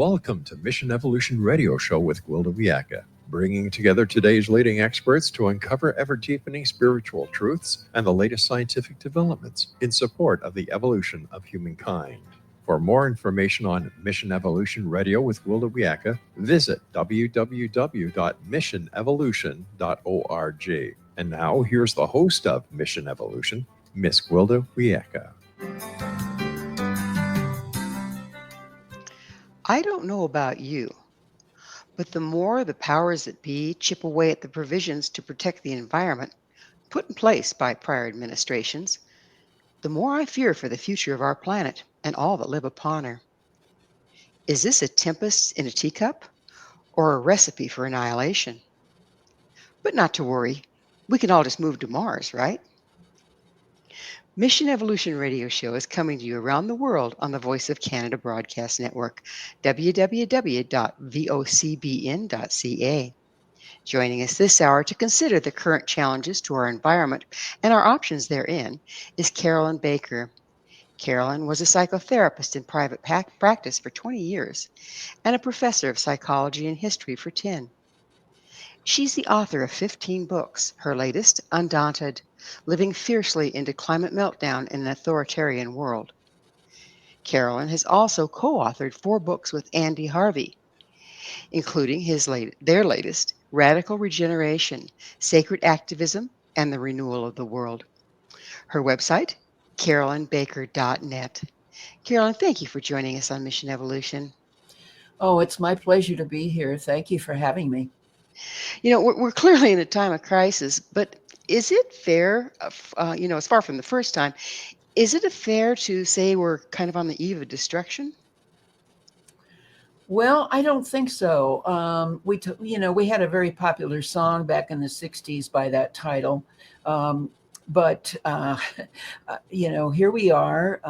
Welcome to Mission Evolution Radio Show with Gwilda Wiyaka, bringing together today's leading experts to uncover ever-deepening spiritual truths and the latest scientific developments in support of the evolution of humankind. For more information on Mission Evolution Radio with Gwilda Wiyaka, visit www.missionevolution.org. And now, here's the host of Mission Evolution, Miss Gwilda Wiyaka. I don't know about you, but the more the powers that be chip away at the provisions to protect the environment put in place by prior administrations, the more I fear for the future of our planet and all that live upon her. Is this a tempest in a teacup or a recipe for annihilation? But not to worry, we can all just move to Mars, right? Mission Evolution Radio Show is coming to you around the world on the Voice of Canada Broadcast Network, www.vocbn.ca. Joining us this hour to consider the current challenges to our environment and our options therein is Carolyn Baker. Carolyn was a psychotherapist in private practice for 20 years and a professor of psychology and history for 10. She's the author of 15 books, her latest, Undaunted, Living Fiercely into Climate Meltdown in an Authoritarian World. Carolyn has also co-authored 4 books with Andrew Harvey, including their latest, Radical Regeneration, Sacred Activism, and the Renewal of the World. Her website, carolynbaker.net. Carolyn, thank you for joining us on Mission Evolution. Oh, it's my pleasure to be here. Thank you for having me. You know, we're clearly in a time of crisis, but is it fair, it's far from the first time, is it fair to say we're kind of on the eve of destruction? Well, I don't think so. We had a very popular song back in the 60s by that title. But here we are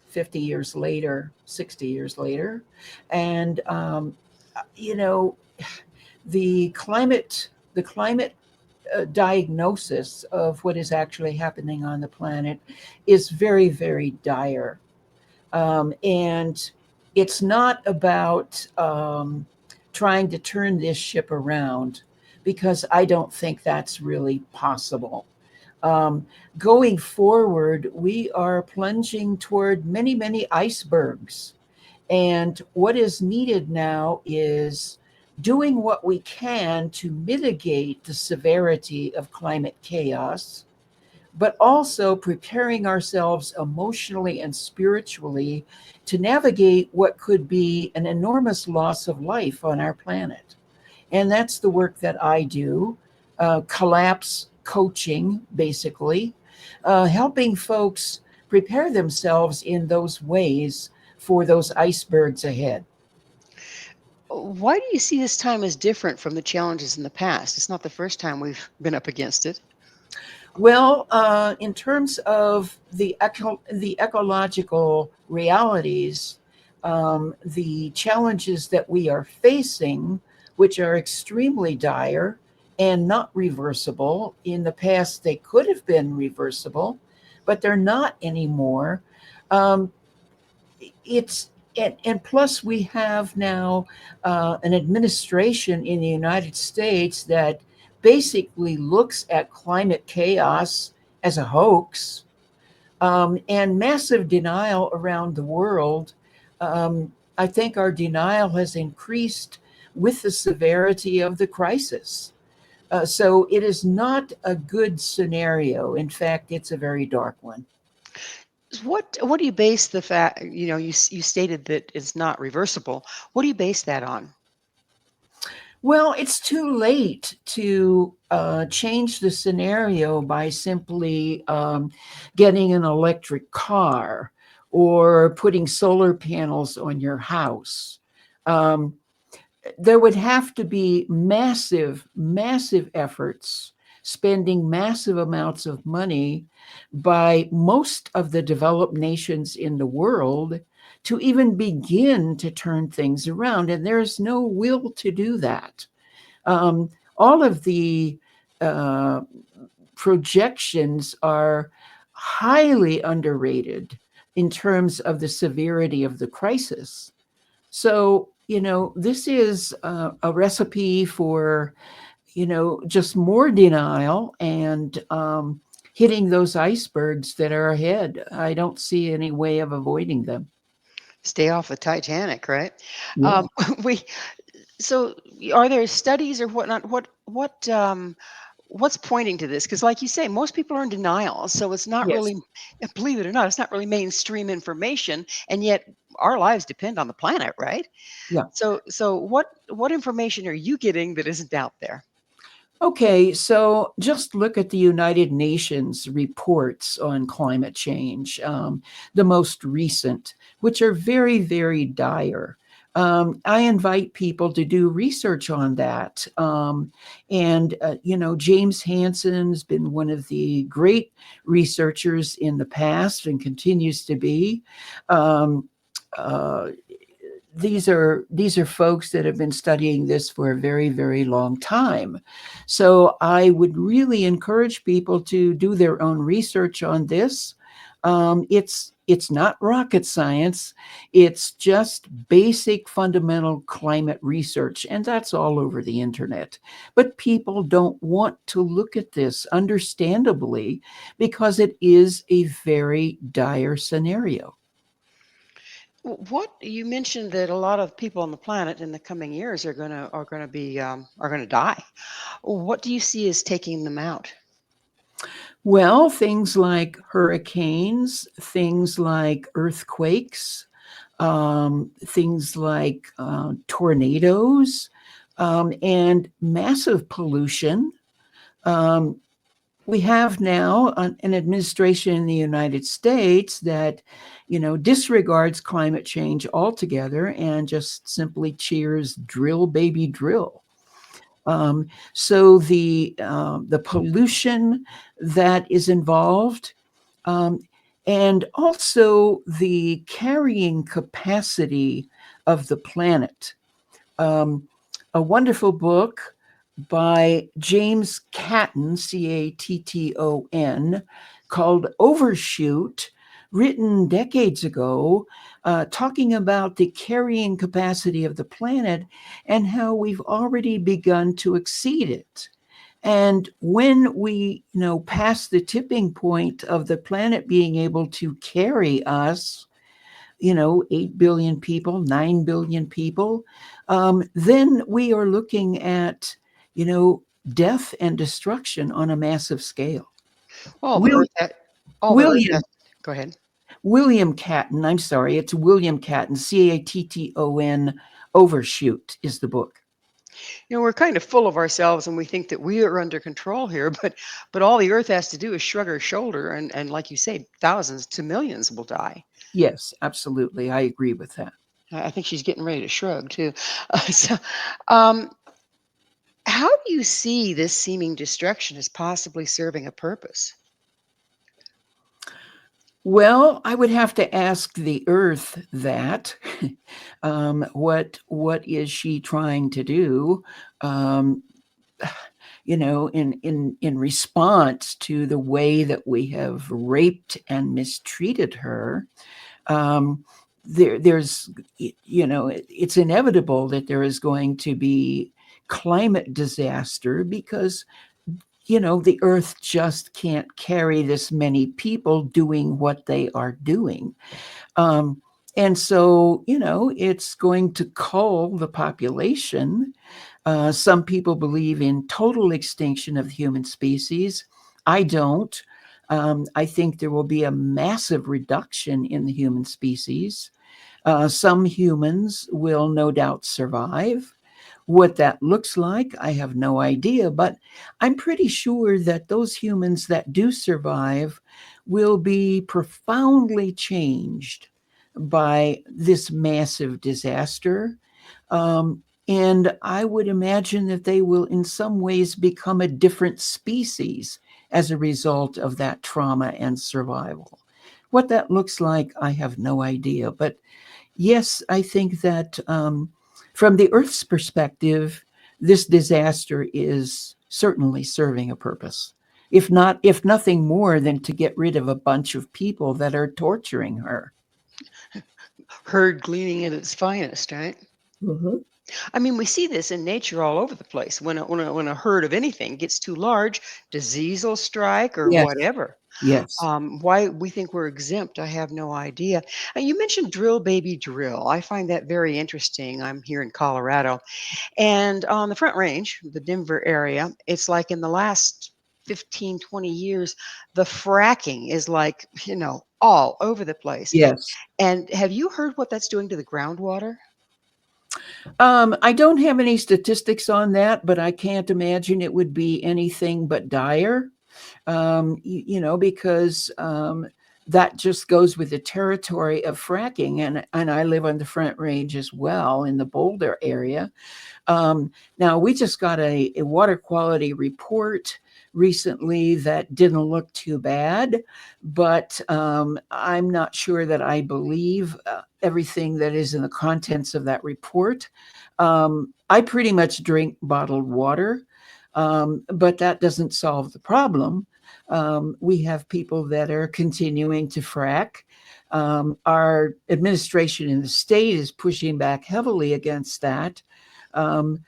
50 years later, 60 years later. And, the climate diagnosis of what is actually happening on the planet is very, very dire. And it's not about trying to turn this ship around, because I don't think that's really possible. Going forward, we are plunging toward many, many icebergs. And what is needed now is doing what we can to mitigate the severity of climate chaos, but also preparing ourselves emotionally and spiritually to navigate what could be an enormous loss of life on our planet. And that's the work that I do, collapse coaching, basically, helping folks prepare themselves in those ways for those icebergs ahead. Why do you see this time as different from the challenges in the past? It's not the first time we've been up against it. Well, in terms of the ecological realities, the challenges that we are facing, which are extremely dire and not reversible. In the past, they could have been reversible, but they're not anymore. And plus, we have now an administration in the United States that basically looks at climate chaos as a hoax, and massive denial around the world. I think our denial has increased with the severity of the crisis. So it is not a good scenario. In fact, it's a very dark one. What do you base the fact, you stated that it's not reversible. What do you base that on? Well, it's too late to change the scenario by simply getting an electric car or putting solar panels on your house. There would have to be massive, massive efforts, spending massive amounts of money by most of the developed nations in the world to even begin to turn things around. And there's no will to do that. All of the projections are highly underrated in terms of the severity of the crisis. So this is a recipe for, just more denial and hitting those icebergs that are ahead. I don't see any way of avoiding them. Stay off the Titanic, right? Yeah. Um, we so are there studies or whatnot? What's pointing to this? Because, like you say, most people are in denial, so it's not Yes. really, believe it or not, it's not really mainstream information, and yet our lives depend on the planet, right? Yeah. So what information are you getting that isn't out there? Okay, so just look at the United Nations reports on climate change, the most recent, which are very, very dire. I invite people to do research on that. James Hansen's been one of the great researchers in the past and continues to be. Um, uh, these are folks that have been studying this for a very, very long time. So I would really encourage people to do their own research on this. It's not rocket science. It's just basic fundamental climate research, and that's all over the internet. But people don't want to look at this, understandably, because it is a very dire scenario. What you mentioned that a lot of people on the planet in the coming years are gonna die. What do you see as taking them out? Well, things like hurricanes, things like earthquakes, things like tornadoes, and massive pollution. Um, we have now an administration in the United States that, disregards climate change altogether and just simply cheers drill, baby, drill. So the pollution that is involved, um, and also the carrying capacity of the planet. Um, a wonderful book by James Catton, Catton, called Overshoot, written decades ago, talking about the carrying capacity of the planet and how we've already begun to exceed it. And when we, pass the tipping point of the planet being able to carry us, 8 billion people, 9 billion people, then we are looking at, death and destruction on a massive scale. Will, All the Earth William has go ahead. William Catton, I'm sorry, it's William Catton, Catton, Overshoot is the book. We're kind of full of ourselves and we think that we are under control here, but all the Earth has to do is shrug her shoulder and like you say, thousands to millions will die. Yes, absolutely. I agree with that. I think she's getting ready to shrug too. So, um, how do you see this seeming destruction as possibly serving a purpose? Well, I would have to ask the Earth that. What is she trying to do? Um, in response to the way that we have raped and mistreated her. Um, there's, it's inevitable that there is going to be climate disaster because the earth just can't carry this many people doing what they are doing. Um, and so, it's going to cull the population. Some people believe in total extinction of the human species. I don't. I think there will be a massive reduction in the human species. Some humans will no doubt survive. What that looks like, I have no idea, but I'm pretty sure that those humans that do survive will be profoundly changed by this massive disaster. And I would imagine that they will, in some ways, become a different species as a result of that trauma and survival. What that looks like, I have no idea. But yes, I think that from the Earth's perspective, this disaster is certainly serving a purpose. If nothing more than to get rid of a bunch of people that are torturing her. Herd gleaning at its finest, right? Mhm. I mean, we see this in nature all over the place. When a herd of anything gets too large, disease will strike or Yes. whatever. Yes. Why we think we're exempt, I have no idea. You mentioned drill, baby, drill. I find that very interesting. I'm here in Colorado, and on the Front Range, the Denver area, it's like in the last 15, 20 years, the fracking is like, all over the place. Yes. And have you heard what that's doing to the groundwater? I don't have any statistics on that, but I can't imagine it would be anything but dire. Because that just goes with the territory of fracking, and I live on the Front Range as well in the Boulder area. Now, we just got a water quality report recently that didn't look too bad, but I'm not sure that I believe everything that is in the contents of that report. I pretty much drink bottled water, but that doesn't solve the problem. We have people that are continuing to frack. Our administration in the state is pushing back heavily against that. Um,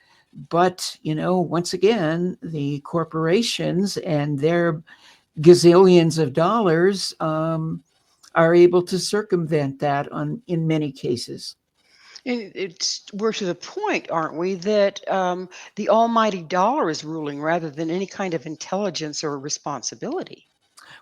but, once again, the corporations and their gazillions of dollars are able to circumvent that in many cases. And we're to the point, aren't we, that the almighty dollar is ruling rather than any kind of intelligence or responsibility.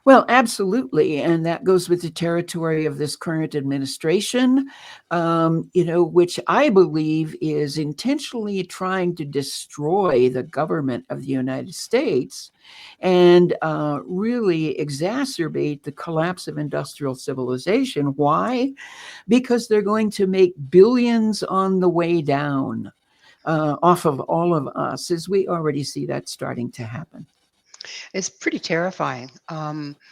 Well, absolutely. And that goes with the territory of this current administration, which I believe is intentionally trying to destroy the government of the United States and really exacerbate the collapse of industrial civilization. Why? Because they're going to make billions on the way down off of all of us, as we already see that starting to happen. It's pretty terrifying.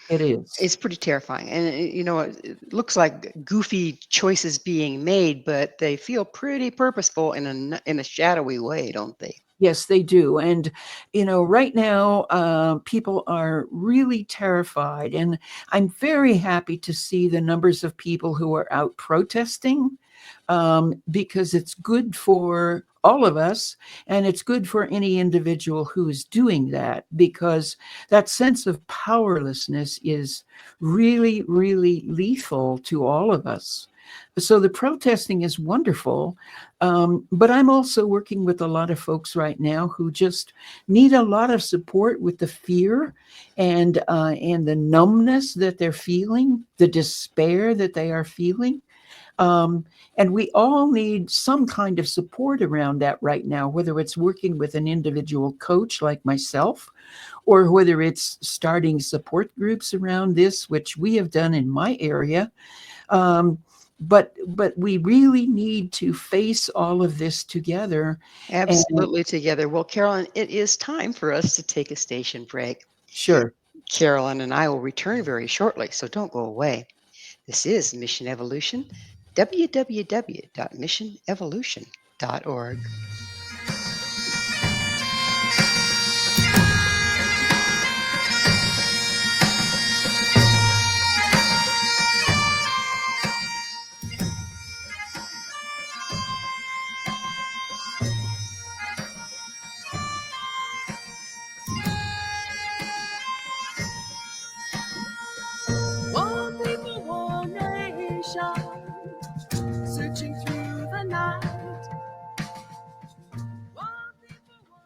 It is. It's pretty terrifying. And, it looks like goofy choices being made, but they feel pretty purposeful in a shadowy way, don't they? Yes, they do. And, right now, people are really terrified. And I'm very happy to see the numbers of people who are out protesting because it's good for all of us. And it's good for any individual who is doing that, because that sense of powerlessness is really, really lethal to all of us. So the protesting is wonderful. But I'm also working with a lot of folks right now who just need a lot of support with the fear and the numbness that they're feeling, the despair that they are feeling. And we all need some kind of support around that right now, whether it's working with an individual coach like myself, or whether it's starting support groups around this, which we have done in my area. But we really need to face all of this together. And Absolutely together. Well, Carolyn, it is time for us to take a station break. sure. Carolyn and I will return very shortly, so don't go away. This is Mission Evolution, www.missionevolution.org. One people, one nation, searching through the night. One people, one...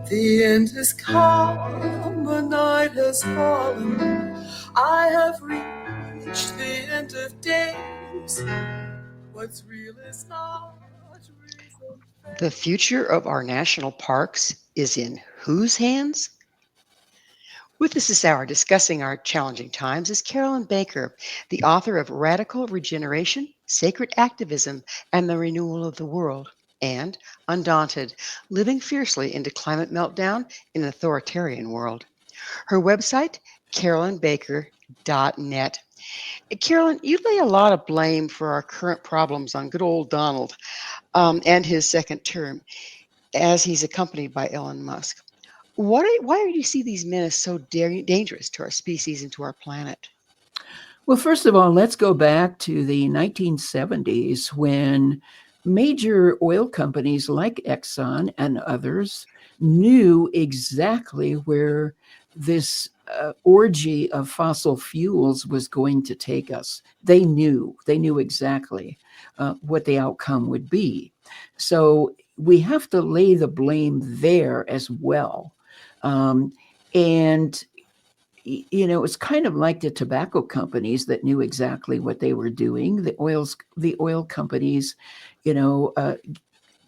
The end has come, the night has fallen. I have reached the end of days. What's real is not reason. The future of our national parks is in whose hands? With us this hour discussing our challenging times is Carolyn Baker, the author of Radical Regeneration, Sacred Activism, and the Renewal of the World, and Undaunted, Living Fiercely into Climate Meltdown in an Authoritarian World. Her website, carolynbaker.net. Carolyn, you lay a lot of blame for our current problems on good old Donald and his second term, as he's accompanied by Elon Musk. Why do you see these men as so dangerous to our species and to our planet? Well, first of all, let's go back to the 1970s when major oil companies like Exxon and others knew exactly where this orgy of fossil fuels was going to take us. They knew exactly what the outcome would be. So we have to lay the blame there as well. And it's kind of like the tobacco companies that knew exactly what they were doing. The oil companies,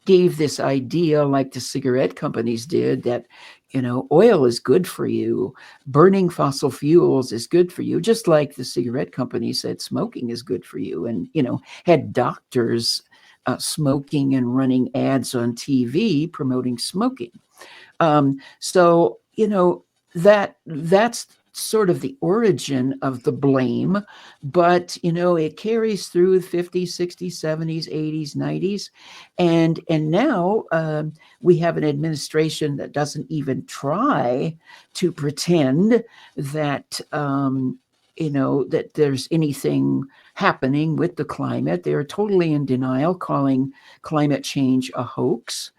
gave this idea, like the cigarette companies did, that oil is good for you, burning fossil fuels is good for you, just like the cigarette companies said smoking is good for you, and had doctors smoking and running ads on TV promoting smoking. So that's sort of the origin of the blame, but it carries through the 50s, 60s, 70s, 80s, 90s, and now we have an administration that doesn't even try to pretend that that there's anything happening with the climate. They're totally in denial, calling climate change a hoax.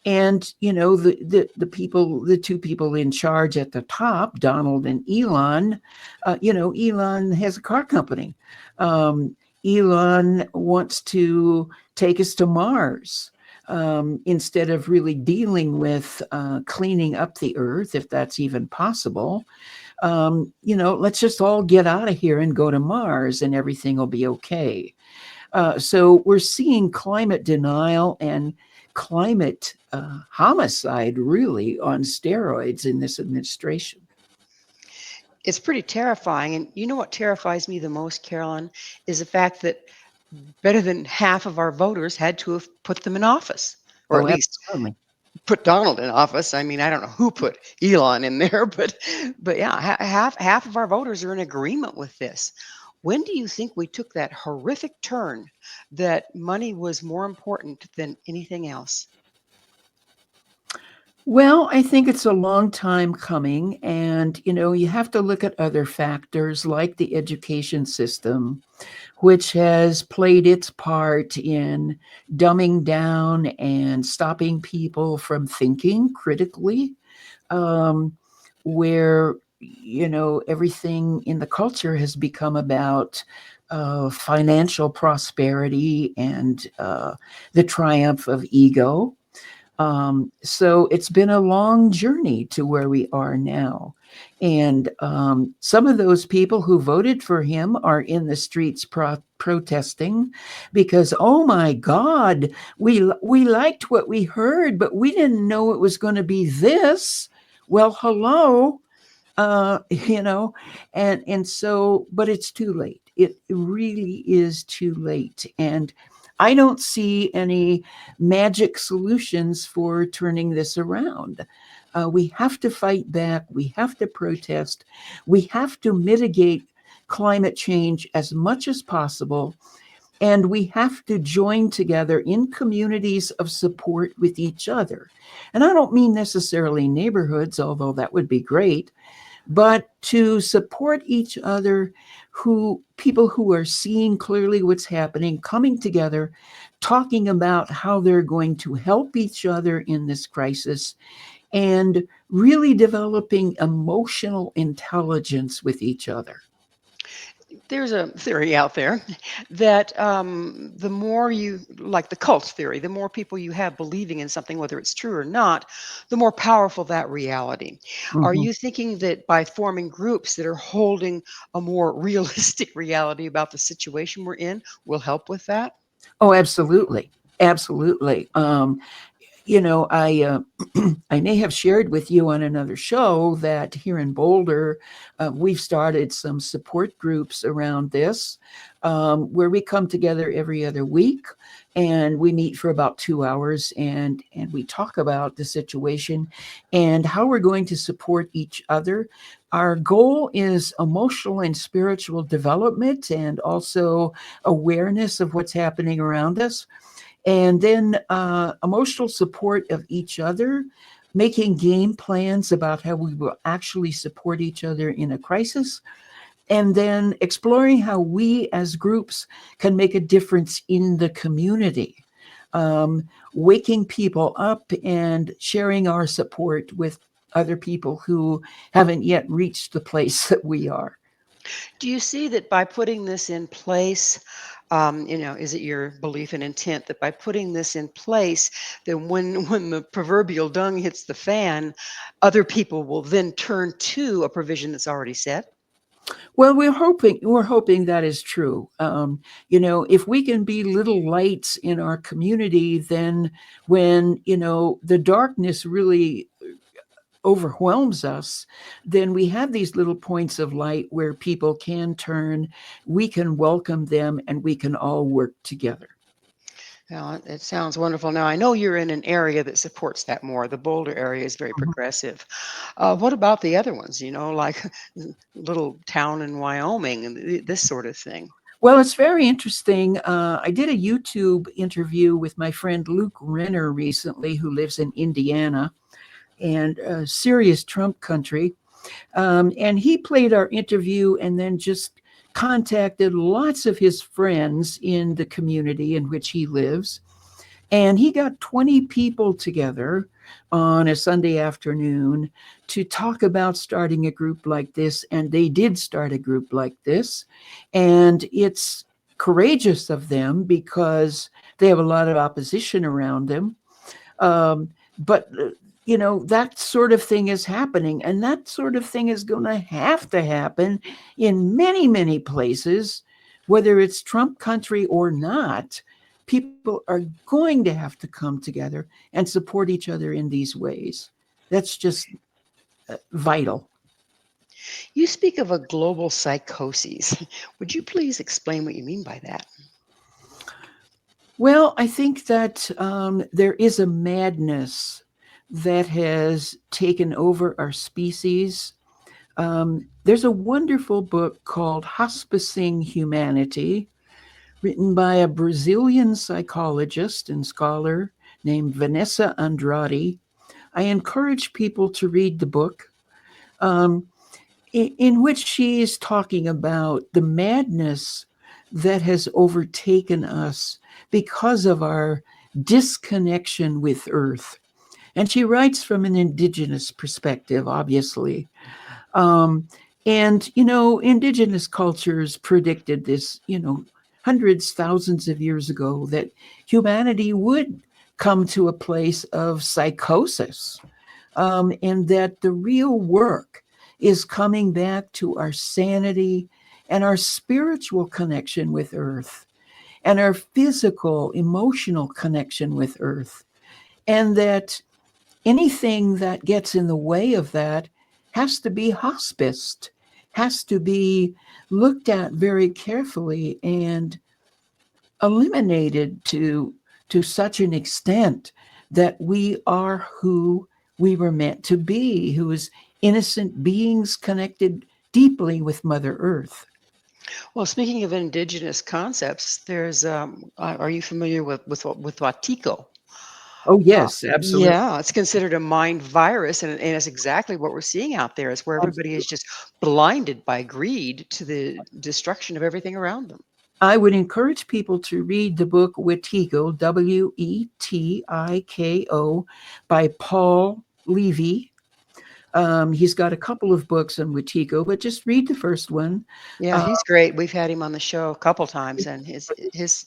And the two people in charge at the top, Donald and Elon, Elon has a car company. Elon wants to take us to Mars instead of really dealing with cleaning up the earth, if that's even possible. Let's just all get out of here and go to Mars and everything will be okay. So we're seeing climate denial and climate homicide really on steroids in this administration. It's pretty terrifying. And you know what terrifies me the most, Carolyn, is the fact that better than half of our voters had to have put them in office, or at least put Donald in office. I mean, I don't know who put Elon in there, but yeah, half of our voters are in agreement with this. When do you think we took that horrific turn that money was more important than anything else? Well, I think it's a long time coming. And, you have to look at other factors like the education system, which has played its part in dumbing down and stopping people from thinking critically, where everything in the culture has become about financial prosperity and the triumph of ego. So it's been a long journey to where we are now. And some of those people who voted for him are in the streets protesting because, oh my God, we liked what we heard, but we didn't know it was going to be this. Well, hello. And so, but it's too late. It really is too late. And I don't see any magic solutions for turning this around. We have to fight back. We have to protest. We have to mitigate climate change as much as possible. And we have to join together in communities of support with each other. And I don't mean necessarily neighborhoods, although that would be great, but to support each other, people who are seeing clearly what's happening, coming together, talking about how they're going to help each other in this crisis, and really developing emotional intelligence with each other. There's a theory out there that the more you, like the cult theory, the more people you have believing in something, whether it's true or not, the more powerful that reality. Are you thinking that by forming groups that are holding a more realistic reality about the situation we're in will help with that? Oh, absolutely. Absolutely. I I may have shared with you on another show that here in Boulder, we've started some support groups around this. where we come together every other week, and we meet for about 2 hours, and we talk about the situation and how we're going to support each other. Our goal is emotional and spiritual development, and also awareness of what's happening around us, and then emotional support of each other, making game plans about how we will actually support each other in a crisis, and then exploring how we as groups can make a difference in the community, waking people up and sharing our support with other people who haven't yet reached the place that we are. Do you see that by putting this in place, is it your belief and intent that by putting this in place, then when the proverbial dung hits the fan, other people will then turn to a provision that's already set? Well, we're hoping that is true. If we can be little lights in our community, then when the darkness really overwhelms us, then we have these little points of light where people can turn, we can welcome them, and we can all work together. Well, it sounds wonderful. Now, I know you're in an area that supports that more. The Boulder area is very Mhm. progressive. What about the other ones, like little town in Wyoming and this sort of thing? Well, it's very interesting. I did a YouTube interview with my friend Luke Renner recently, who lives in Indiana, and serious Trump country. And he played our interview and then just contacted lots of his friends in the community in which he lives. And he got 20 people together on a Sunday afternoon to talk about starting a group like this. And they did start a group like this. And it's courageous of them because they have a lot of opposition around them. But that sort of thing is happening, and that sort of thing is going to happen in many, many places, whether it's Trump country or not. People are going to have to come together and support each other in these ways. That's just vital. You speak of a global psychosis. Would you please explain what you mean by that? Well, I think that there is a madness that has taken over our species. There's a wonderful book called Hospicing Humanity, written by a Brazilian psychologist and scholar named Vanessa Andrade. I encourage people to read the book, um, in which she is talking about the madness that has overtaken us because of our disconnection with Earth. And she writes from an indigenous perspective, obviously. Um, and indigenous cultures predicted this, hundreds, thousands of years ago, that humanity would come to a place of psychosis, and that the real work is coming back to our sanity and our spiritual connection with Earth and our physical, emotional connection with Earth. And that anything that gets in the way of that has to be hospiced, has to be looked at very carefully and eliminated to such an extent that we are who we were meant to be, who is innocent beings connected deeply with Mother Earth. Well, speaking of indigenous concepts, are you familiar with Watiko? Oh, Uh, yes, absolutely. yeah, it's considered a mind virus, and it's exactly what we're seeing out there. Is where everybody is just blinded by greed to the destruction of everything around them. I would encourage people to read the book Wetiko, Wetiko, by Paul Levy. He's got a couple of books on Wetiko, but just read the first one. Yeah, Uh, he's great. We've had him on the show a couple times, and his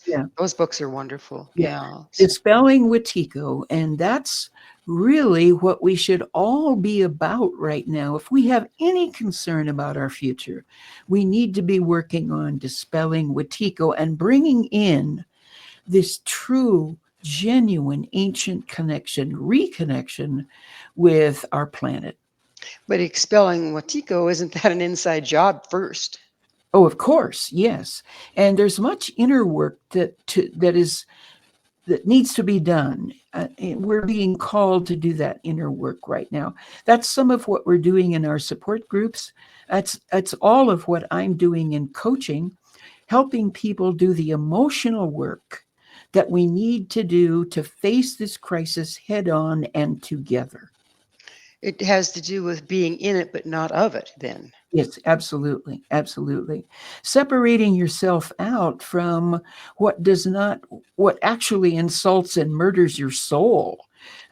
yeah, those books are wonderful. yeah. Yeah. Dispelling Wetiko, and that's really what we should all be about right now. If we have any concern about our future, we need to be working on dispelling Wetiko and bringing in this true, genuine, ancient connection, reconnection with our planet. But expelling Watiko, isn't that an inside job first? Oh, of course, yes. And there's much inner work that needs to be done. And we're being called to do that inner work right now. That's some of what we're doing in our support groups. That's all of what I'm doing in coaching, helping people do the emotional work that we need to do to face this crisis head on and together. It has to do with being in it, but not of it, then. Yes, absolutely. Absolutely. Separating yourself out from what actually insults and murders your soul,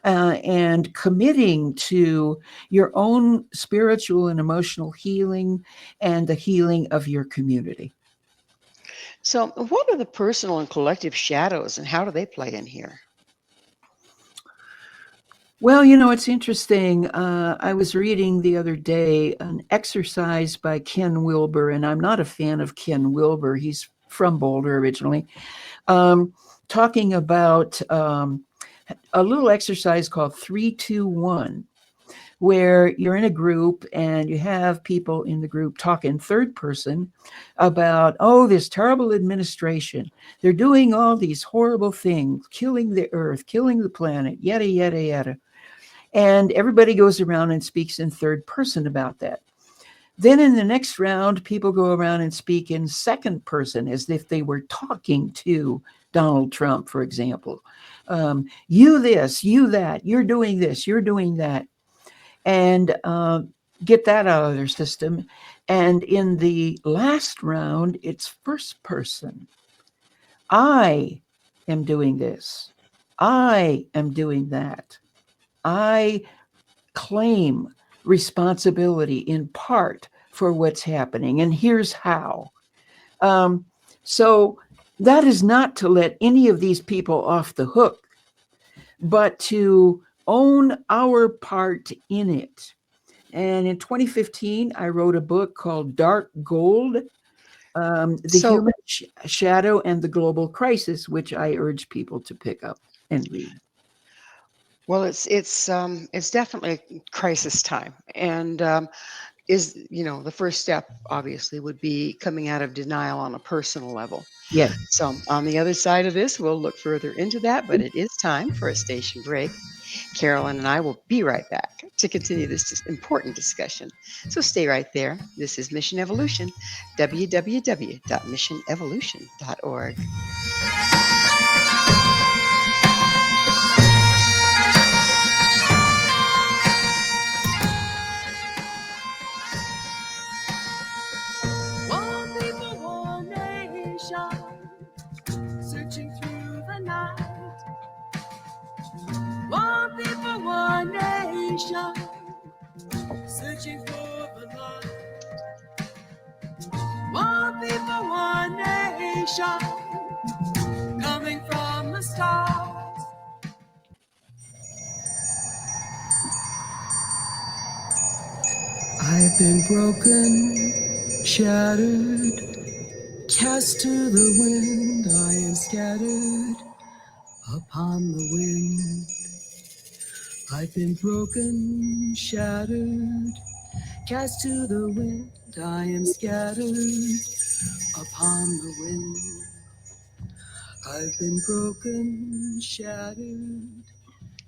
and committing to your own spiritual and emotional healing and the healing of your community. So, what are the personal and collective shadows, and how do they play in here? Well, it's interesting. I was reading the other day an exercise by Ken Wilber, and I'm not a fan of Ken Wilber. He's from Boulder originally, talking about a little exercise called 3-2-1, where you're in a group and you have people in the group talk in third person about, oh, this terrible administration. They're doing all these horrible things, killing the earth, killing the planet, yada, yada, yada. And everybody goes around and speaks in third person about that. Then in the next round, people go around and speak in second person as if they were talking to Donald Trump, for example. You this, you that, you're doing this, you're doing that. And get that out of their system. And in the last round, it's first person. I am doing this. I am doing that. I claim responsibility in part for what's happening, and here's how. So that is not to let any of these people off the hook, but to own our part in it. And in 2015, I wrote a book called Dark Gold, The Human Shadow and the Global Crisis, which I urge people to pick up and read. Well, it's definitely a crisis time, and the first step obviously would be coming out of denial on a personal level. Yes. So on the other side of this, we'll look further into that, but it is time for a station break. Carolyn and I will be right back to continue this important discussion. So stay right there. This is Mission Evolution, www.missionevolution.org. Searching through the night. One people, one nation. Searching for the light. One people, one nation. Coming from the stars. I've been broken, shattered, cast to the wind. I am scattered upon the wind. I've been broken, shattered, cast to the wind. I am scattered upon the wind. I've been broken, shattered,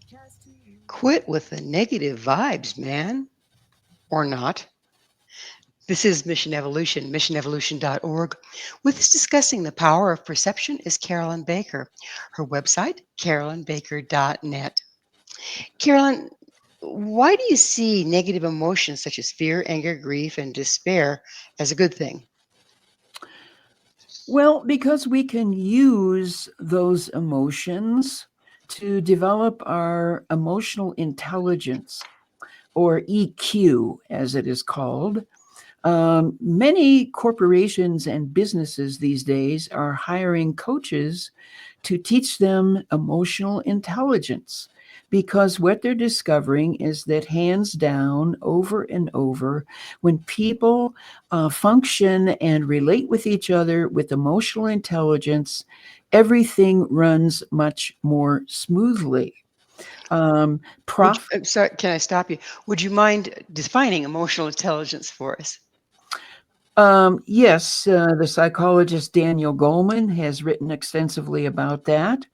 cast to the wind. Quit with the negative vibes, man. Or not. This is Mission Evolution, missionevolution.org. With us discussing the power of perception is Carolyn Baker. Her website, carolynbaker.net. Carolyn, why do you see negative emotions such as fear, anger, grief, and despair as a good thing? Well, because we can use those emotions to develop our emotional intelligence, or EQ, as it is called. Many corporations and businesses these days are hiring coaches to teach them emotional intelligence, because what they're discovering is that, hands down, over and over, when people function and relate with each other with emotional intelligence, everything runs much more smoothly. Sorry, can I stop you? Would you mind defining emotional intelligence for us? Yes, the psychologist Daniel Goleman has written extensively about that.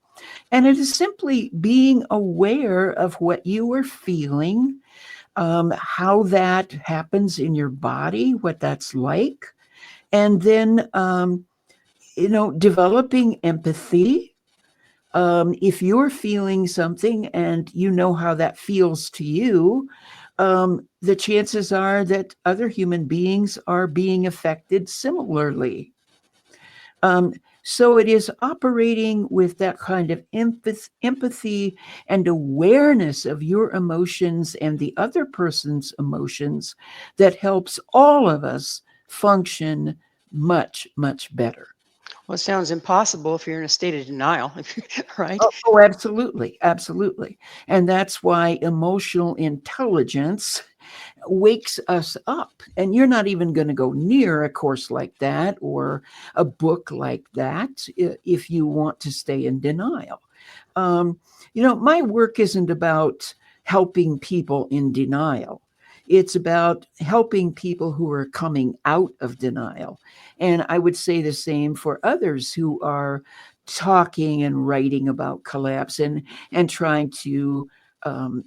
And it is simply being aware of what you are feeling, how that happens in your body, what that's like, and then, developing empathy. If you're feeling something and you know how that feels to you, the chances are that other human beings are being affected similarly. Um, so it is operating with that kind of empathy and awareness of your emotions and the other person's emotions that helps all of us function much, much better. Well, it sounds impossible if you're in a state of denial, right? Oh, absolutely. Absolutely. And that's why emotional intelligence wakes us up. And you're not even going to go near a course like that or a book like that if you want to stay in denial. My work isn't about helping people in denial. It's about helping people who are coming out of denial. And I would say the same for others who are talking and writing about collapse and trying to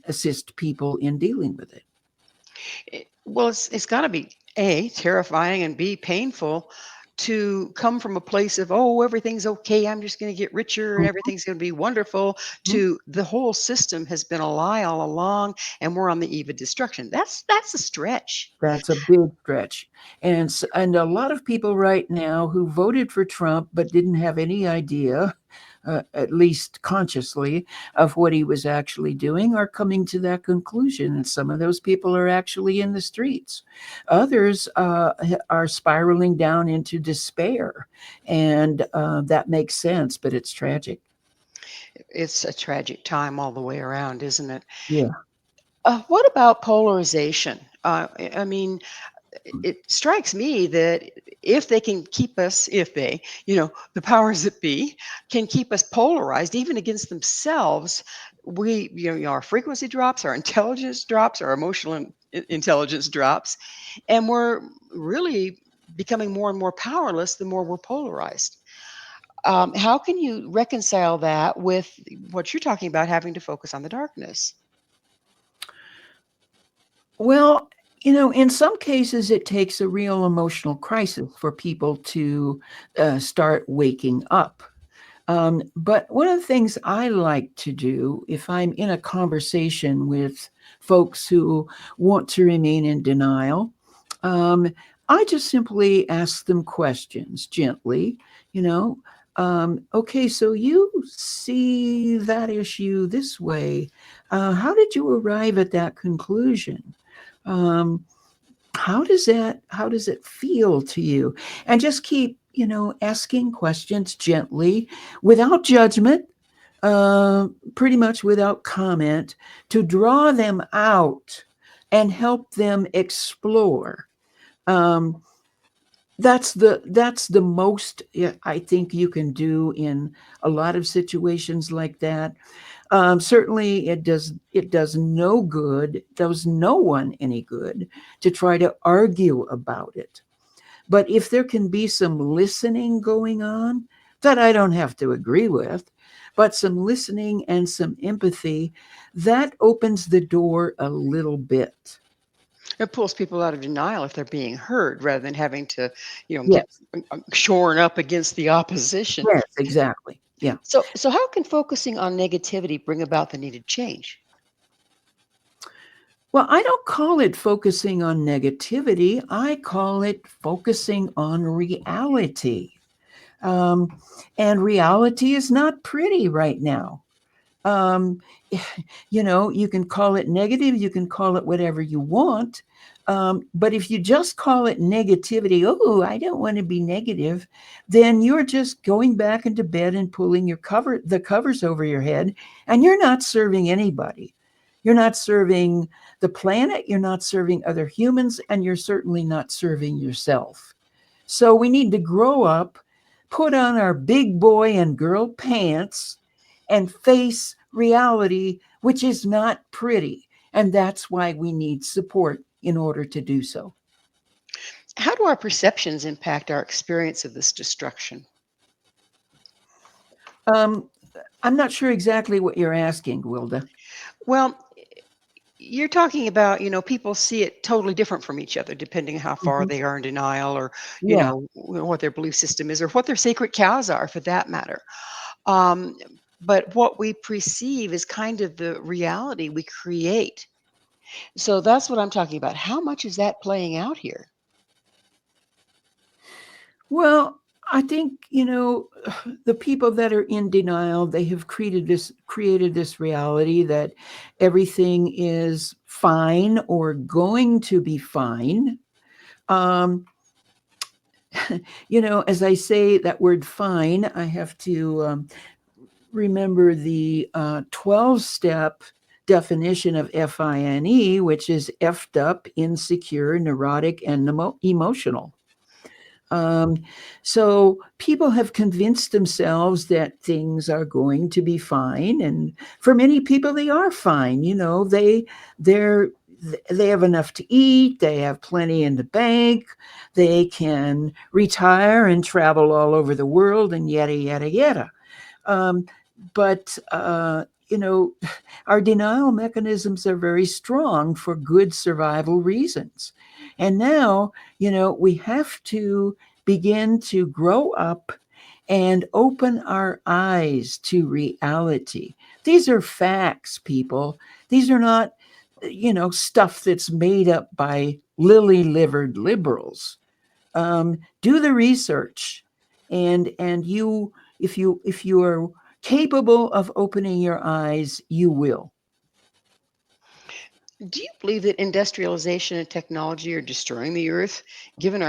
assist people in dealing with it. Well, it's got to be A, terrifying, and B, painful to come from a place of, oh, everything's okay. I'm just going to get richer and everything's going to be wonderful, Mhm. to the whole system has been a lie all along and we're on the eve of destruction. That's a stretch. That's a big stretch. And a lot of people right now who voted for Trump but didn't have any idea, at least consciously, of what he was actually doing are coming to that conclusion. And some of those people are actually in the streets. Others are spiraling down into despair. And that makes sense, but it's tragic. It's a tragic time all the way around, isn't it? Yeah. What about polarization? I mean, it strikes me that if they can keep us, if they, the powers that be, can keep us polarized, even against themselves, we, our frequency drops, our intelligence drops, our emotional intelligence drops, and we're really becoming more and more powerless the more we're polarized. How can you reconcile that with what you're talking about, having to focus on the darkness? Well, in some cases, it takes a real emotional crisis for people to start waking up. But one of the things I like to do if I'm in a conversation with folks who want to remain in denial, um, I just simply ask them questions gently, you know. Okay, so you see that issue this way. How did you arrive at that conclusion? Um, how does it feel to you? And just keep asking questions gently, without judgment, pretty much without comment, to draw them out and help them explore. um, that's the most, yeah, I think you can do in a lot of situations like that. Certainly, it does no good, does no one any good to try to argue about it. But if there can be some listening going on that I don't have to agree with, but some listening and some empathy, that opens the door a little bit. It pulls people out of denial if they're being heard rather than having to, get Yes, shorn up against the opposition. yes, exactly. Yeah. So how can focusing on negativity bring about the needed change? Well, I don't call it focusing on negativity. I call it focusing on reality. Um, and reality is not pretty right now. Um, you can call it negative, you can call it whatever you want. But if you just call it negativity, oh, I don't want to be negative, then you're just going back into bed and pulling the covers over your head, and you're not serving anybody. You're not serving the planet, you're not serving other humans, and you're certainly not serving yourself. So we need to grow up, put on our big boy and girl pants, and face reality, which is not pretty. And that's why we need support in order to do so. How do our perceptions impact our experience of this destruction? Um, I'm not sure exactly what you're asking, Gwilda. Well, you're talking about, people see it totally different from each other, depending on how far Mhm. they are in denial or, Yeah. what their belief system is or what their sacred cows are for that matter. Um, but what we perceive is kind of the reality we create. So that's what I'm talking about. How much is that playing out here? Well, I think, the people that are in denial, they have created this reality that everything is fine or going to be fine. Um, as I say that word fine, I have to remember the 12-step definition of FINE, which is effed up, insecure, neurotic, and emotional. Um, so people have convinced themselves that things are going to be fine, and for many people, they are fine. They're they have enough to eat, they have plenty in the bank, they can retire and travel all over the world, and yada yada yada. But our denial mechanisms are very strong for good survival reasons. And now, we have to begin to grow up and open our eyes to reality. These are facts, people. These are not, stuff that's made up by lily livered liberals. Do the research, and if you are capable of opening your eyes, you will. Do you believe that industrialization and technology are destroying the earth, given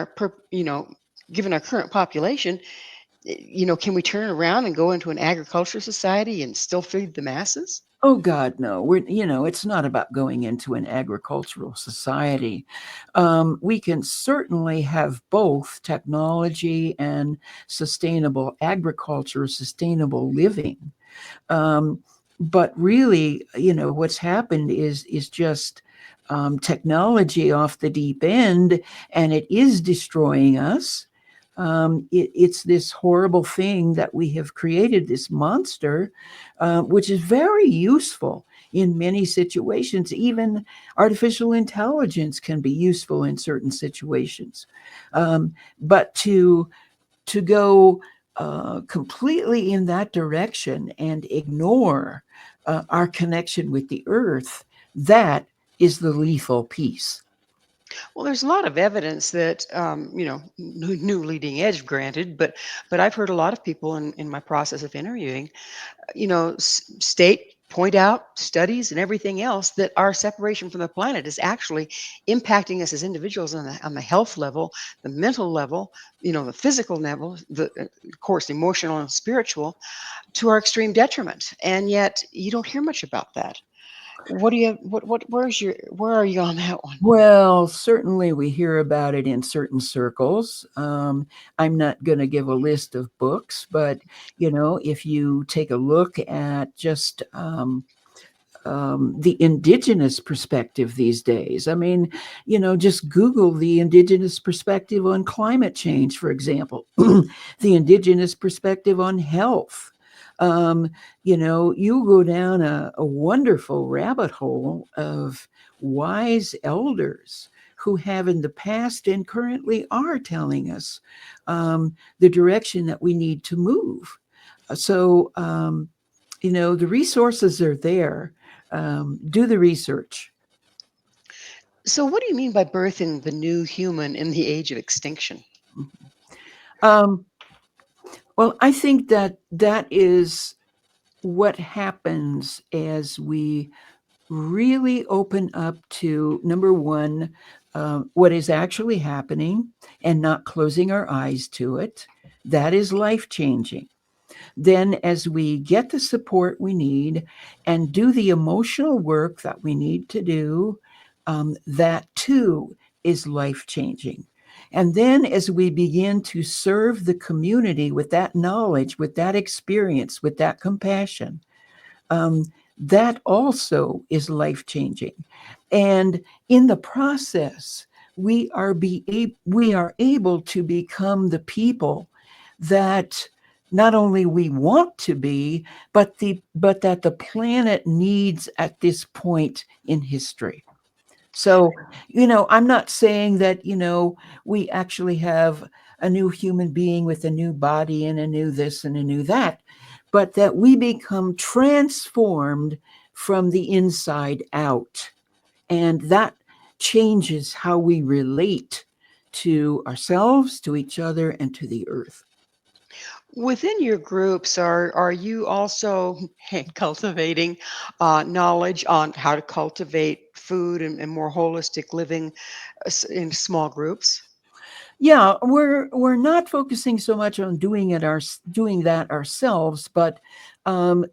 given our current population? Can we turn around and go into an agriculture society and still feed the masses? Oh God, no. It's not about going into an agricultural society. We can certainly have both technology and sustainable agriculture, sustainable living. But really, what's happened is just technology off the deep end, and it is destroying us. It's this horrible thing that we have created, this monster, which is very useful in many situations. Even artificial intelligence can be useful in certain situations. But to go completely in that direction and ignore our connection with the earth, that is the lethal piece. Well, there's a lot of evidence that, new leading edge, granted, but I've heard a lot of people in my process of interviewing, state point out studies and everything else that our separation from the planet is actually impacting us as individuals on the health level, the mental level, the physical level, of course, emotional and spiritual, to our extreme detriment. And yet, you don't hear much about that. What do you? Where are you on that one? Well, certainly we hear about it in certain circles. I'm not going to give a list of books, but if you take a look at just the indigenous perspective these days. I mean, just Google the indigenous perspective on climate change, for example, the indigenous perspective on health. You go down a wonderful rabbit hole of wise elders who have in the past and currently are telling us the direction that we need to move. So, the resources are there. Do the research. So, what do you mean by birthing the new human in the age of extinction? Um, well, I think that is what happens as we really open up to, number one, what is actually happening and not closing our eyes to it. That is life changing. Then, as we get the support we need and do the emotional work that we need to do, that too is life changing. And then, as we begin to serve the community with that knowledge, with that experience, with that compassion, um, that also is life changing. And in the process, we are able to become the people that not only we want to be, but that the planet needs at this point in history. So, I'm not saying that, we actually have a new human being with a new body and a new this and a new that, but that we become transformed from the inside out. And that changes how we relate to ourselves, to each other, and to the earth. Within your groups, are you also cultivating knowledge on how to cultivate food and more holistic living in small groups? Yeah, we're not focusing so much on doing that ourselves, but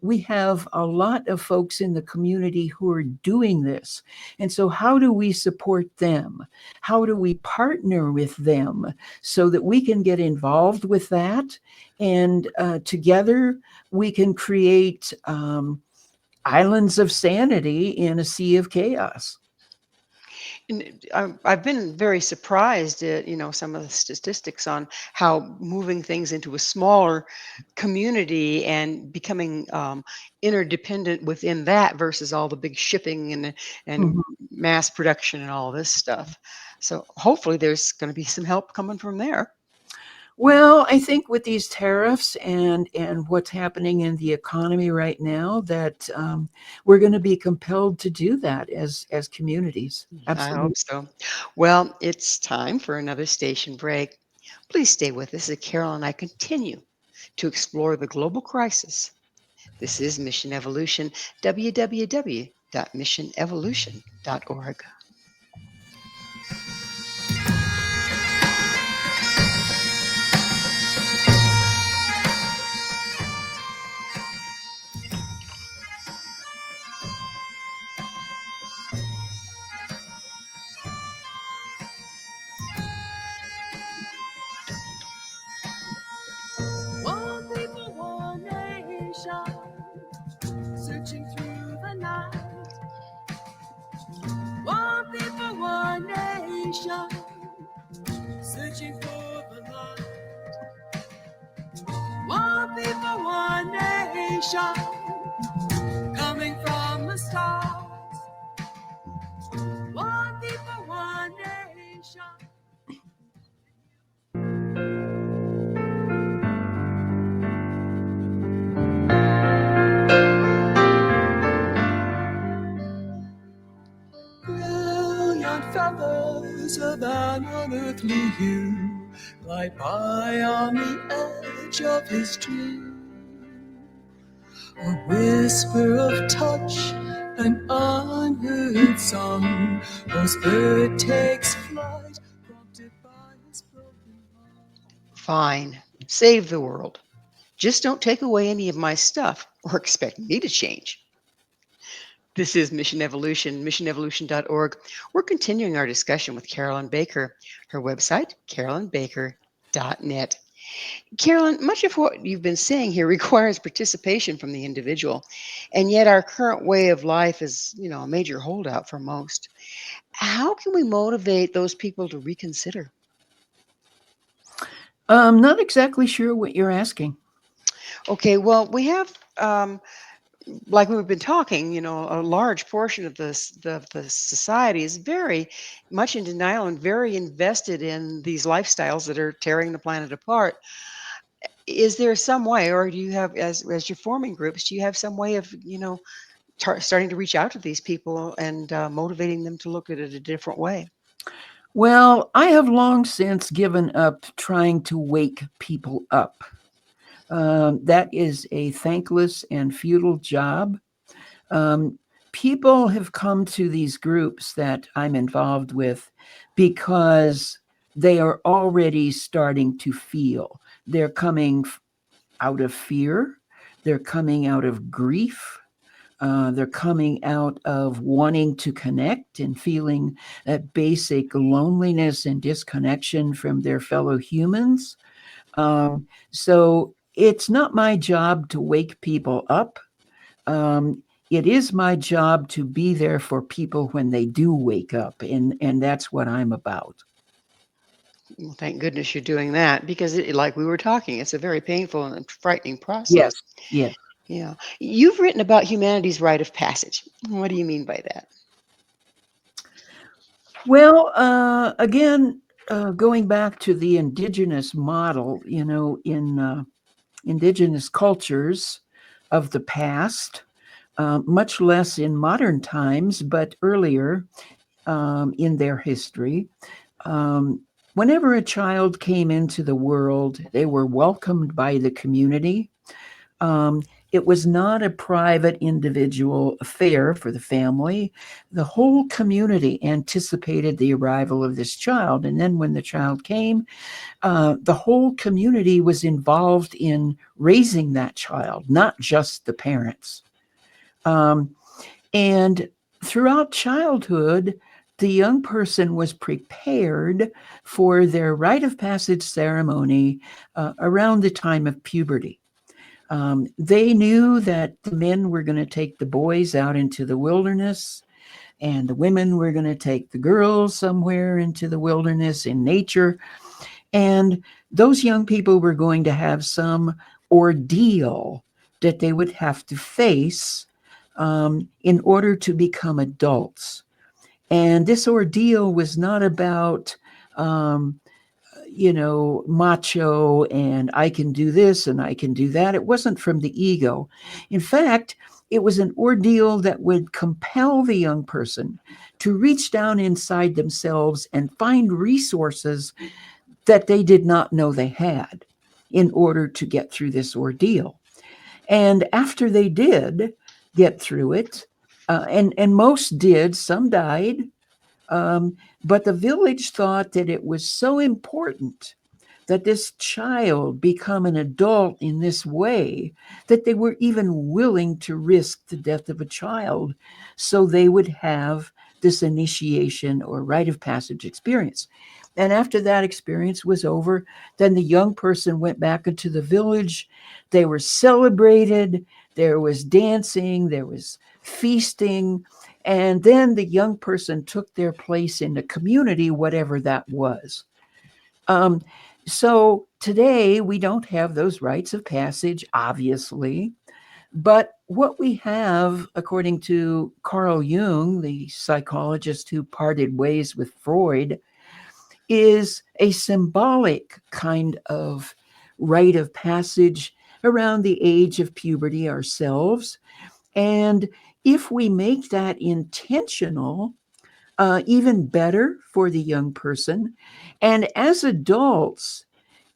we have a lot of folks in the community who are doing this. And so how do we support them? How do we partner with them so that we can get involved with that? And together we can create islands of sanity in a sea of chaos. And I've been very surprised at, some of the statistics on how moving things into a smaller community and becoming interdependent within that versus all the big shipping and Mhm. mass production and all this stuff. So hopefully there's going to be some help coming from there. Well, I think with these tariffs and what's happening in the economy right now, that we're going to be compelled to do that as communities. I Absolutely. hope so. Well, it's time for another station break. Please stay with us as Carol and I continue to explore the global crisis. This is Mission Evolution, www.missionevolution.org. One people, one nation, searching through the night. One people, one nation, searching for the light. One people, one nation, coming from the stars. One people, one nation. Brilliant feathers of an unearthly hue glide by on the edge of his dream. A whisper of touch, an unheard song, whose bird takes flight, prompted by his broken heart. Fine, save the world. Just don't take away any of my stuff or expect me to change. This is Mission Evolution, missionevolution.org. We're continuing our discussion with Carolyn Baker. Her website, carolynbaker.net. Carolyn, much of what you've been saying here requires participation from the individual, and yet our current way of life is, a major holdout for most. How can we motivate those people to reconsider? Not exactly sure what you're asking. Okay, well, we have, like we've been talking, a large portion of the society is very much in denial and very invested in these lifestyles that are tearing the planet apart. Is there some way, or do you have, as you're forming groups, do you have some way of, starting to reach out to these people and motivating them to look at it a different way? Well, I have long since given up trying to wake people up. That is a thankless and futile job. People have come to these groups that I'm involved with because they are already starting to feel. They're coming out of fear. They're coming out of grief. They're coming out of wanting to connect and feeling that basic loneliness and disconnection from their fellow humans. So it's not my job to wake people up. it is my job to be there for people when they do wake up, and that's what I'm about. Well, thank goodness you're doing that because, like we were talking, it's a very painful and frightening Yes, process. yes. Yeah. You've written about humanity's rite of passage. What do you mean by that? Well, again, going back to the indigenous model, in indigenous cultures of the past, much less in modern times, but earlier in their history, um, whenever a child came into the world, they were welcomed by the community. Um, it was not a private individual affair for the family. The whole community anticipated the arrival of this child. And then when the child came, the whole community was involved in raising that child, not just the parents. Um, and throughout childhood, the young person was prepared for their rite of passage ceremony around the time of puberty. They knew that the men were going to take the boys out into the wilderness, and the women were going to take the girls somewhere into the wilderness in nature. And those young people were going to have some ordeal that they would have to face in order to become adults. And this ordeal was not about, macho and I can do this and I can do that. It wasn't from the ego. In fact, it was an ordeal that would compel the young person to reach down inside themselves and find resources that they did not know they had in order to get through this ordeal. And after they did get through it, and most did, some died, but the village thought that it was so important that this child become an adult in this way that they were even willing to risk the death of a child so they would have this initiation or rite of passage experience. And after that experience was over, then the young person went back into the village. They were celebrated. There was dancing. There was feasting. And then the young person took their place in the community, whatever that was. So today we don't have those rites of passage, obviously. But what we have, according to Carl Jung, the psychologist who parted ways with Freud, is a symbolic kind of rite of passage around the age of puberty ourselves. And if we make that intentional, even better for the young person. And as adults,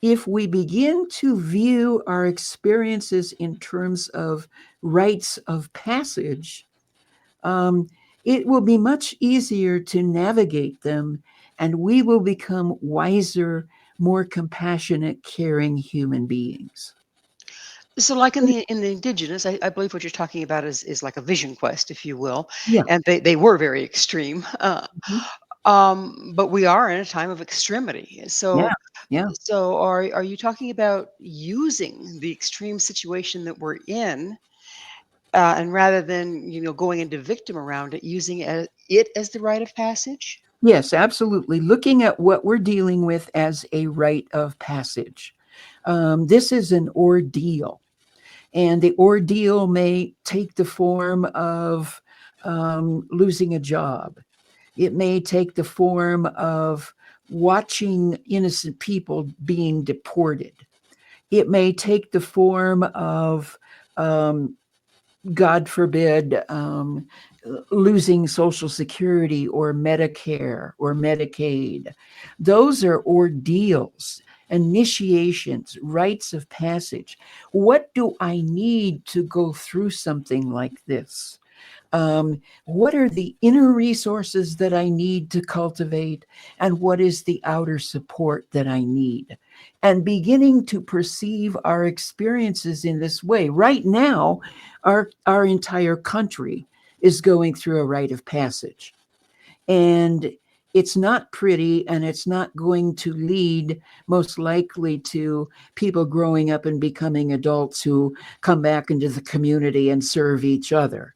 if we begin to view our experiences in terms of rites of passage, it will be much easier to navigate them, and we will become wiser, more compassionate, caring human beings. So, like in the indigenous, I believe what you're talking about is like a vision quest, if you will, Yeah. and they were very extreme. Mhm. But we are in a time of extremity. Yeah. So, Yeah. so are you talking about using the extreme situation that we're in, and rather than going into victim around it, using it as the rite of passage? Yes, absolutely. Looking at what we're dealing with as a rite of passage. This is an ordeal, and the ordeal may take the form of losing a job. It may take the form of watching innocent people being deported. It may take the form of, God forbid, losing Social Security or Medicare or Medicaid. Those are ordeals, initiations, rites of passage. What do I need to go through something like this? What are the inner resources that I need to cultivate, and what is the outer support that I need? And beginning to perceive our experiences in this way. Right now, our entire country is going through a rite of passage. And it's not pretty, and it's not going to lead most likely to people growing up and becoming adults who come back into the community and serve each other.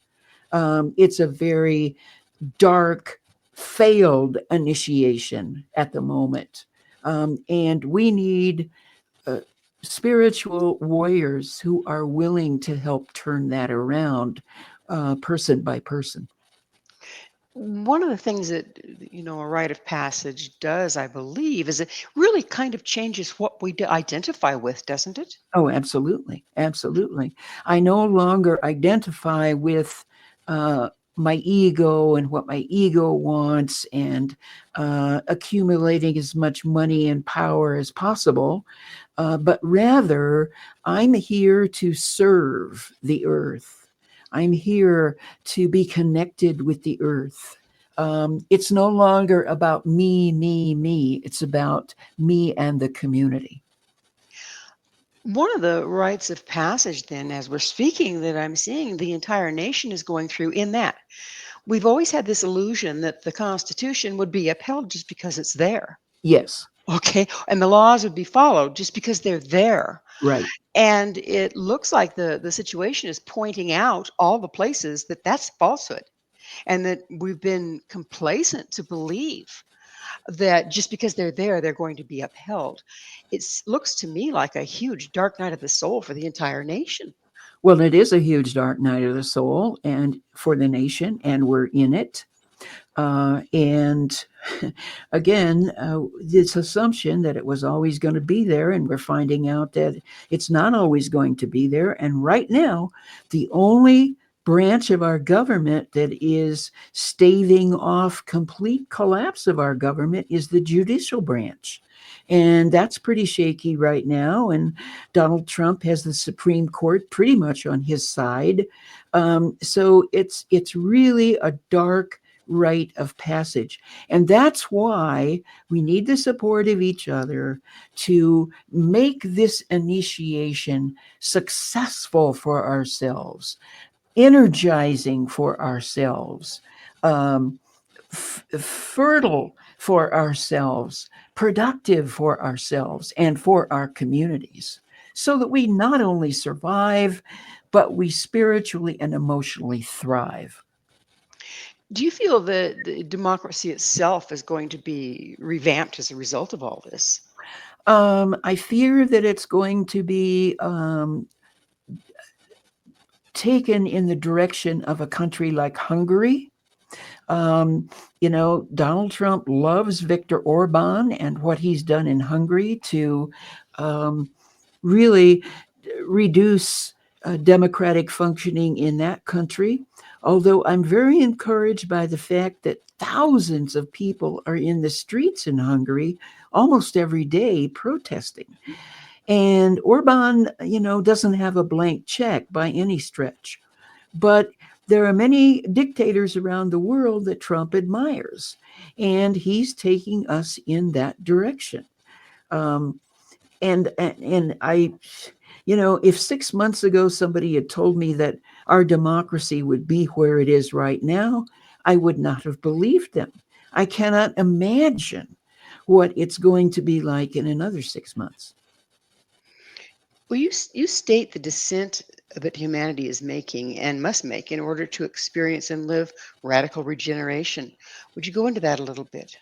It's a very dark, failed initiation at the moment. And we need spiritual warriors who are willing to help turn that around, person by person. One of the things that, a rite of passage does, I believe, is it really kind of changes what we identify with, doesn't it? Oh, absolutely. Absolutely. I no longer identify with my ego and what my ego wants and accumulating as much money and power as possible, but rather I'm here to serve the earth. I'm here to be connected with the earth. It's no longer about me, me, me. It's about me and the community. One of the rites of passage, then, as we're speaking, that I'm seeing the entire nation is going through in that we've always had this illusion that the Constitution would be upheld just because it's there. Yes, Okay. And the laws would be followed just because they're there. right. And it looks like the situation is pointing out all the places that that's falsehood and that we've been complacent to believe that just because they're there, they're going to be upheld. It looks to me like a huge dark night of the soul for the entire nation. Well, it is a huge dark night of the soul and for the nation, and we're in it. And again, this assumption that it was always going to be there, and we're finding out that it's not always going to be there. And right now, the only branch of our government that is staving off complete collapse of our government is the judicial branch. And that's pretty shaky right now. And Donald Trump has the Supreme Court pretty much on his side. So it's really a dark rite of passage. And that's why we need the support of each other to make this initiation successful for ourselves, energizing for ourselves, fertile for ourselves, productive for ourselves and for our communities, so that we not only survive, but we spiritually and emotionally thrive. Do you feel that the democracy itself is going to be revamped as a result of all this? I fear that it's going to be taken in the direction of a country like Hungary. Donald Trump loves Viktor Orban and what he's done in Hungary to really reduce democratic functioning in that country. Although I'm very encouraged by the fact that thousands of people are in the streets in Hungary almost every day protesting. And Orban, doesn't have a blank check by any stretch. But there are many dictators around the world that Trump admires, and he's taking us in that direction. And I, if 6 months ago somebody had told me that our democracy would be where it is right now, I would not have believed them. I cannot imagine what it's going to be like in another 6 months. Well, you state the descent that humanity is making and must make in order to experience and live radical regeneration. Would you go into that a little bit?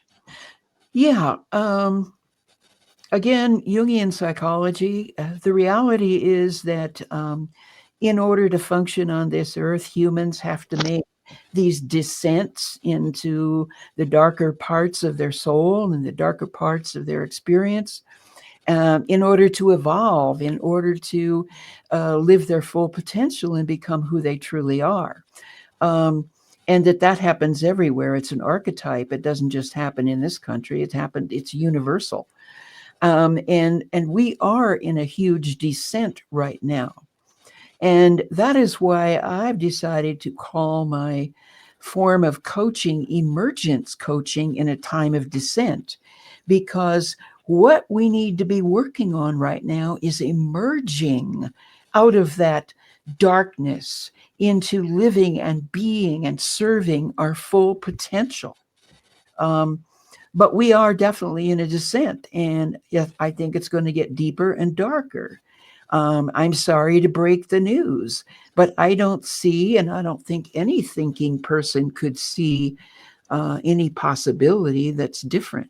Yeah. Again, Jungian psychology, the reality is that in order to function on this earth, humans have to make these descents into the darker parts of their soul and the darker parts of their experience in order to evolve, in order to live their full potential and become who they truly are. And that happens everywhere. It's an archetype. It doesn't just happen in this country. It's universal. And we are in a huge descent right now. And that is why I've decided to call my form of coaching emergence coaching in a time of descent, because what we need to be working on right now is emerging out of that darkness into living and being and serving our full potential. But we are definitely in a descent, and I think it's going to get deeper and darker. I'm sorry to break the news, but I don't see, and I don't think any thinking person could see any possibility that's different.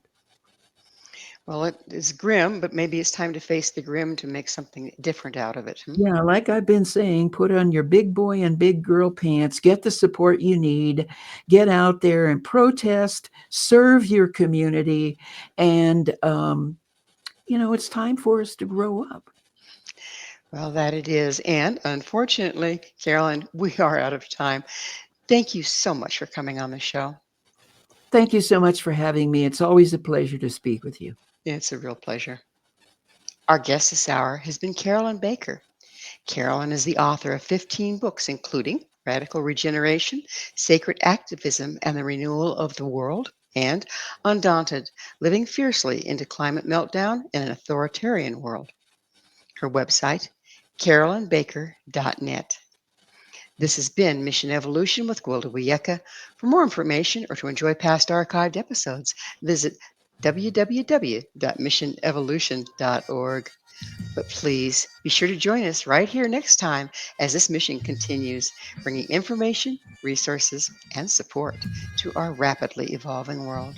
Well, it is grim, but maybe it's time to face the grim to make something different out of it. Yeah, like I've been saying, put on your big boy and big girl pants, get the support you need, get out there and protest, serve your community, and, it's time for us to grow up. Well, that it is. And unfortunately, Carolyn, we are out of time. Thank you so much for coming on the show. Thank you so much for having me. It's always a pleasure to speak with you. It's a real pleasure. Our guest this hour has been Carolyn Baker. Carolyn is the author of 15 books, including Radical Regeneration, Sacred Activism, and the Renewal of the World, and Undaunted, Living Fiercely into Climate Meltdown in an Authoritarian World. Her website, carolynbaker.net. This has been Mission Evolution with Gwilda Wiyaka. For more information or to enjoy past archived episodes, visit www.missionevolution.org. But please be sure to join us right here next time as this mission continues, bringing information, resources, and support to our rapidly evolving world.